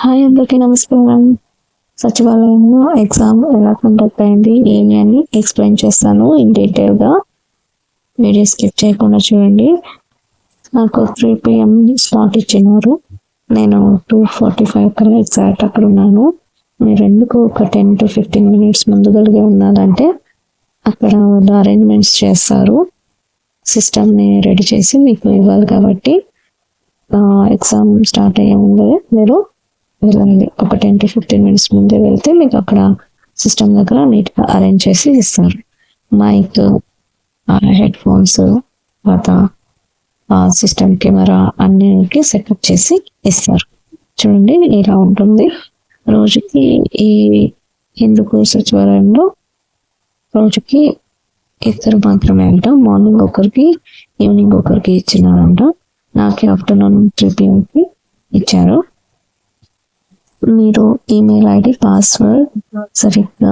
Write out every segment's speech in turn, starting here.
Hi అందరికీ నమస్కారం. సచివాలయంలో ఎగ్జామ్ ఎలా కండక్ట్ అయింది ఏమి అని ఎక్స్ప్లెయిన్ చేస్తాను ఇన్ డీటెయిల్గా. వీడియో స్కిప్ చేయకుండా చూడండి. నాకు 3 PM స్లాట్ ఇచ్చినారు. నేను 2:45 కల్లా ఎగ్జాక్ట్ అక్కడ ఉన్నాను. మీరు ఎందుకు ఒక 10 to 15 minutes ముందుగలిగే ఉన్నారంటే అక్కడ అరేంజ్మెంట్స్ చేస్తారు, సిస్టమ్ని రెడీ చేసి మీకు ఇవ్వాలి. కాబట్టి ఎగ్జామ్ స్టార్ట్ అయ్యే ముందే మీరు వెళ్ళండి. ఒక 10 to 15 minutes ముందే వెళ్తే మీకు అక్కడ సిస్టమ్ దగ్గర నీట్గా అరేంజ్ చేసి ఇస్తారు. మైక్, హెడ్ ఫోన్స్, తర్వాత సిస్టమ్ కెమెరా అన్నిటికి సెటప్ చేసి ఇస్తారు. చూడండి ఇలా ఉంటుంది. రోజుకి ఈ హిందూపూర్ సచివాలయంలో రోజుకి 2 మాత్రమే అంట. మార్నింగ్ ఒకరికి, ఈవినింగ్ ఒకరికి ఇచ్చినారంట. నాకు ఆఫ్టర్నూన్ 3 PMకి ఇచ్చారు. మీరు ఈమెయిల్ ఐడి పాస్వర్డ్ సరిగ్గా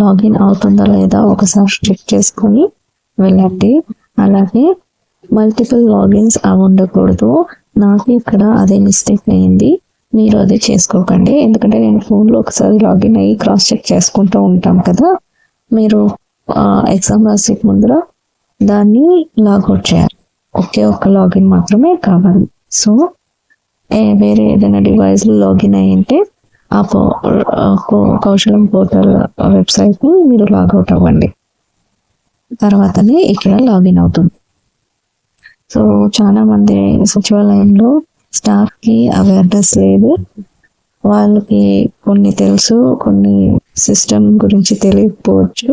లాగిన్ అవుతుందా లేదా ఒకసారి చెక్ చేసుకొని వెళ్ళండి. అలాగే మల్టిపుల్ లాగిన్స్ అవి ఉండకూడదు. నాకు ఇక్కడ అదే మిస్టేక్ అయింది, మీరు అదే చేసుకోకండి. ఎందుకంటే నేను ఫోన్లో ఒకసారి లాగిన్ అయ్యి క్రాస్ చెక్ చేసుకుంటూ ఉంటాం కదా. మీరు ఎగ్జామ్ రాసే ముందర దాన్ని లాగౌట్ చేయాలి. ఒకే ఒక్క లాగిన్ మాత్రమే కావాలి. సో వేరే ఏదైనా డివైస్లో లాగిన్ అయ్యింటే ఆ కౌశలం పోర్టల్ వెబ్సైట్ని మీరు లాగౌట్ అవ్వండి, తర్వాతనే ఇక్కడ లాగిన్ అవుతుంది. సో చాలా మంది సచివాలయంలో స్టాఫ్కి అవేర్నెస్ లేదు. వాళ్ళకి కొన్ని తెలుసు, కొన్ని సిస్టమ్ గురించి తెలియకపోవచ్చు.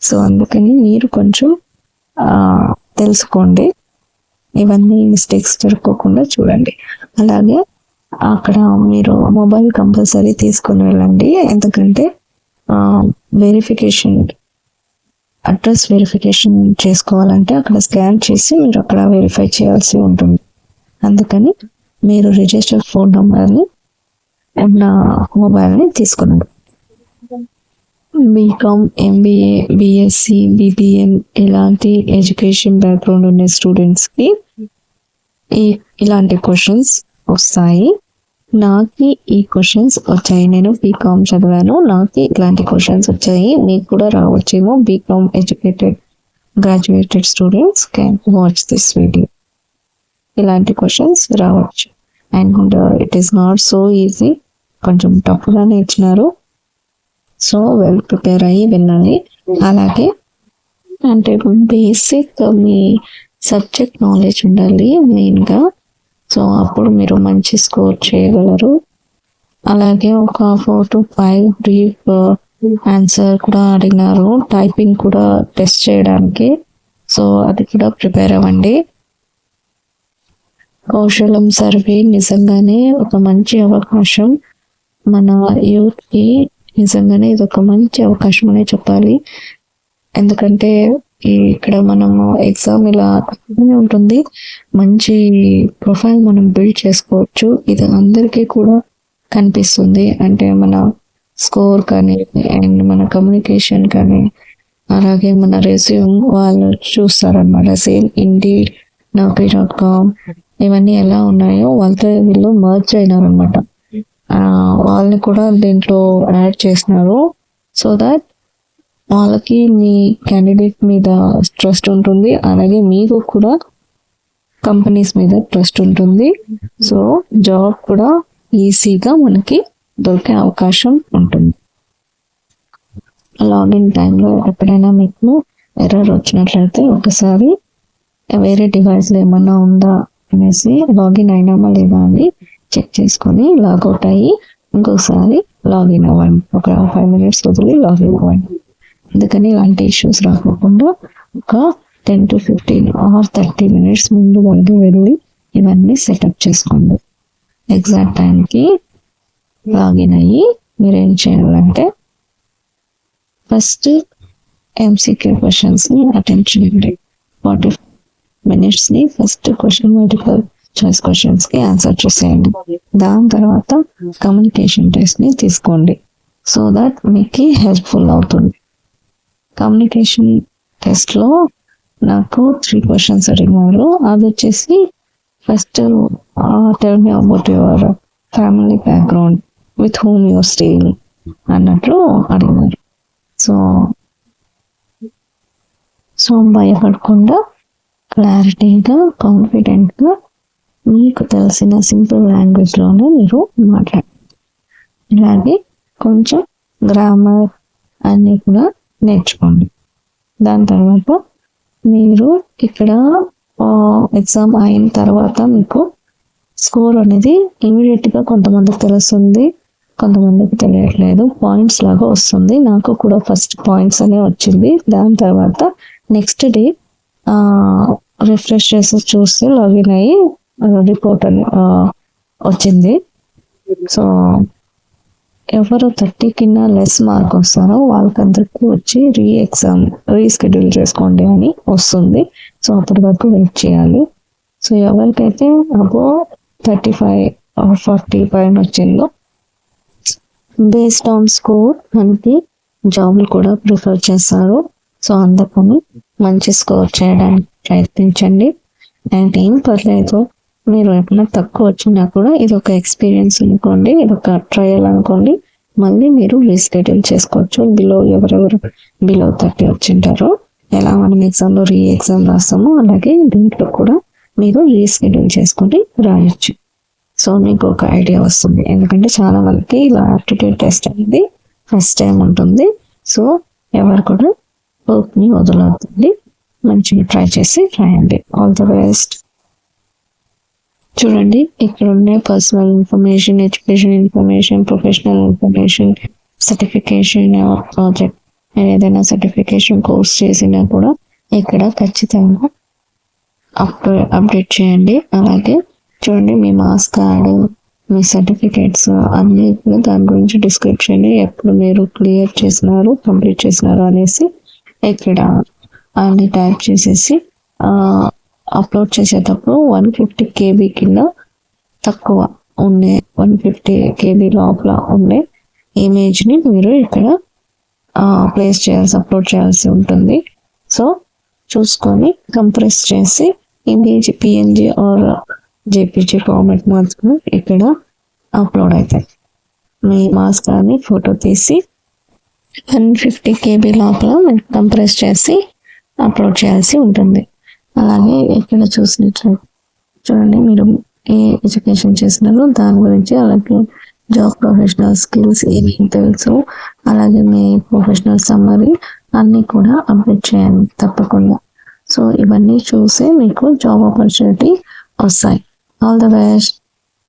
సో అందుకని మీరు కొంచెం తెలుసుకోండి, ఇవన్నీ మిస్టేక్స్ జరగకుండా చూడండి. అలాగే అక్కడ మీరు మొబైల్ కంపల్సరీ తీసుకొని వెళ్ళండి. ఎందుకంటే వెరిఫికేషన్, అడ్రస్ వెరిఫికేషన్ చేసుకోవాలంటే అక్కడ స్కాన్ చేసి మీరు అక్కడ వెరిఫై చేయాల్సి ఉంటుంది. అందుకని మీరు రిజిస్టర్ ఫోన్ నెంబర్ని ఉన్న మొబైల్ని తీసుకున్నాడు. బీకామ్, MBA, BSc, BBM ఇలాంటి ఎడ్యుకేషన్ బ్యాక్గ్రౌండ్ ఉన్న స్టూడెంట్స్కి ఇలాంటి క్వశ్చన్స్ వస్తాయి. నాకు ఈ క్వశ్చన్స్ వచ్చాయి. నేను బీకామ్ చదివాను, నాకు ఇలాంటి క్వశ్చన్స్ వచ్చాయి. మీకు కూడా రావచ్చేమో. BCom graduated students can watch this video. ఇలాంటి క్వశ్చన్స్ రావచ్చు. And it is not so easy, కొంచెం టఫ్గానే ఇచ్చినారు. సో వెల్ ప్రిపేర్ అయ్యి వెళ్ళాలి. అలాగే అంటే బేసిక్ మీ సబ్జెక్ట్ నాలెడ్జ్ ఉండాలి మెయిన్గా. సో అప్పుడు మీరు మంచి స్కోర్ చేయగలరు. అలాగే ఒక 4 to 5 బ్రీఫ్ ఆన్సర్ కూడా అడిగినారు, టైపింగ్ కూడా టెస్ట్ చేయడానికి. సో అది కూడా ప్రిపేర్ అవ్వండి. కౌశలం సర్వే నిజంగానే ఒక మంచి అవకాశం. మన యూత్కి నిజంగానే ఇది ఒక మంచి అవకాశం అనే చెప్పాలి. ఎందుకంటే ఇక్కడ మనము ఎగ్జామ్ ఇలా తక్కువనే ఉంటుంది, మంచి ప్రొఫైల్ మనం బిల్డ్ చేసుకోవచ్చు. ఇది అందరికీ కూడా కనిపిస్తుంది. అంటే మన స్కోర్ కానీ, అండ్ మన కమ్యూనికేషన్ కానీ, అలాగే మన రెజ్యూమ్ వాళ్ళు చూస్తారనమాట. సేమ్ ఇండీడ్, naukri.com ఇవన్నీ ఎలా ఉన్నాయో వాళ్ళతో వీళ్ళు మర్జ్ అయినారనమాట. వాళ్ళని కూడా దీంట్లో యాడ్ చేసినారు. సో దట్ వాళ్ళకి మీ క్యాండిడేట్ మీద ట్రస్ట్ ఉంటుంది, అలాగే మీకు కూడా కంపెనీస్ మీద ట్రస్ట్ ఉంటుంది. సో జాబ్ కూడా ఈజీగా మనకి దొరికే అవకాశం ఉంటుంది. లాగిన్ టైంలో ఎప్పుడైనా మీకు ఎర్రర్ వచ్చినట్లయితే ఒకసారి వేరే డివైస్లో ఏమన్నా ఉందా అనేసి లాగిన్ అయినామా లేదా అని చెక్ చేసుకొని లాగౌట్ అయ్యి ఇంకొకసారి లాగిన్ అవ్వండి. ఒక 5 minutes వదిలి లాగిన్ అవ్వండి. అందుకని ఇలాంటి ఇష్యూస్ రాకుండా ఒక 10 to 15 or 30 minutes ముందు వెళ్ళి ఇవన్నీ సెటప్ చేసుకోండి. ఎగ్జాక్ట్ టైంకి లాగిన్ అయ్యి మీరు ఏం చేయాలంటే ఫస్ట్ MCQ క్వశ్చన్స్ని అటెండ్ చేయండి. 45 minutesని ఫస్ట్ క్వశ్చన్ మల్టిపుల్ చాయిస్ క్వశ్చన్స్కి ఆన్సర్ చేసేయండి. దాని తర్వాత కమ్యూనికేషన్ టెస్ట్ని తీసుకోండి. సో దట్ మీకు హెల్ప్ఫుల్ అవుతుంది. కమ్యూనికేషన్ టెస్ట్లో నాకు 3 questions అడిగినారు. అది వచ్చేసి first tell me about your family background, with home your staying అన్నట్లు అడిగారు. సో భయపడకుండా క్లారిటీగా కాన్ఫిడెంట్గా మీకు తెలిసిన సింపుల్ లాంగ్వేజ్లోనే మీరు మాట్లాడండి. ఇలాగే కొంచెం గ్రామర్ అన్నీ కూడా నేర్చుకోండి. దాని తర్వాత మీరు ఇక్కడ ఎగ్జామ్ అయిన తర్వాత మీకు స్కోర్ అనేది ఇమీడియట్గా కొంతమందికి తెలుస్తుంది, కొంతమందికి తెలియట్లేదు. పాయింట్స్ లాగా వస్తుంది. నాకు కూడా ఫస్ట్ పాయింట్స్ అనే వచ్చింది. దాని తర్వాత నెక్స్ట్ డే రిఫ్రెష్ చేసి చూస్తే లాగిన్ అయ్యి రిపోర్ట్ అని వచ్చింది. సో ఎవరు 30 కింద లెస్ మార్క్ వస్తారో వాళ్ళకందరికీ వచ్చి రీస్కెడ్యూల్ చేసుకోండి అని వస్తుంది. సో అప్పటి వరకు వెయిట్ చేయాలి. సో ఎవరికైతే అబో 35 40 పైన వచ్చిందో బేస్డ్ ఆన్ స్కోర్ మనకి జాబ్లు కూడా ప్రిఫర్ చేస్తారు. సో అందుకని మంచి స్కోర్ చేయడానికి ప్రయత్నించండి. అండ్ ఏం పర్లేదు, మీరు ఎప్పుడైనా తక్కువ వచ్చినా కూడా ఇది ఒక ఎక్స్పీరియన్స్ అనుకోండి, ఇది ఒక ట్రయల్ అనుకోండి. మళ్ళీ మీరు రీస్కెడ్యూల్ చేసుకోవచ్చు. ఎవరెవరు బిలో 30 వచ్చింటారో ఎలా మనం ఎగ్జామ్లో ఎగ్జామ్ రాస్తామో అలాగే దీంట్లో కూడా మీరు రీస్కెడ్యూల్ చేసుకొని రాయొచ్చు. సో మీకు ఒక ఐడియా వస్తుంది. ఎందుకంటే చాలా మందికి ఇలా ఆప్టిట్యూడ్ టెస్ట్ అనేది ఫస్ట్ టైం ఉంటుంది. సో ఎవరు కూడా హోప్ని వదలవుతుంది. మంచిగా ట్రై చేసి రాయండి. All the best. చూడండి, ఇక్కడ ఉన్నాయి personal information, education information, professional information, certification project. ఏదైనా సర్టిఫికేషన్ కోర్స్ చేసినా కూడా ఇక్కడ ఖచ్చితంగా అప్డేట్ చేయండి. అలాగే చూడండి, మీ మార్క్స్ కార్డు, మీ సర్టిఫికేట్స్ అన్నీ కూడా దాని గురించి డిస్క్రిప్షన్ ఎప్పుడు మీరు క్లియర్ చేసినారు, కంప్లీట్ చేసినారు అనేసి ఇక్కడ అన్ని టైప్ చేసేసి అప్లోడ్ చేసేటప్పుడు 150 KB కింద తక్కువ ఉండే 150 KB లోపల ఉండే ఇమేజ్ని మీరు ఇక్కడ అప్లోడ్ చేయాల్సి ఉంటుంది. సో చూసుకొని కంప్రెస్ చేసి image PNG or JPG format మాత్రం ఇక్కడ అప్లోడ్ అవుతాయి. మీ మార్క్స్ కానీ ఫోటో తీసి 150 KB లోపల మీరు కంప్రెస్ చేసి అప్లోడ్ చేయాల్సి ఉంటుంది. అలాగే ఇక్కడ చూసినట్లయితే చూడండి, మీరు ఏ ఎడ్యుకేషన్ చేసినారో దాని గురించి, అలాగే జాబ్ ప్రొఫెషనల్ స్కిల్స్ ఏమేమి తెలుసు, అలాగే మీ ప్రొఫెషనల్ సమ్మరీ అన్నీ కూడా అప్డేట్ చేయండి తప్పకుండా. సో ఇవన్నీ చూసి మీకు జాబ్ ఆపర్చునిటీ వస్తాయి. All the best.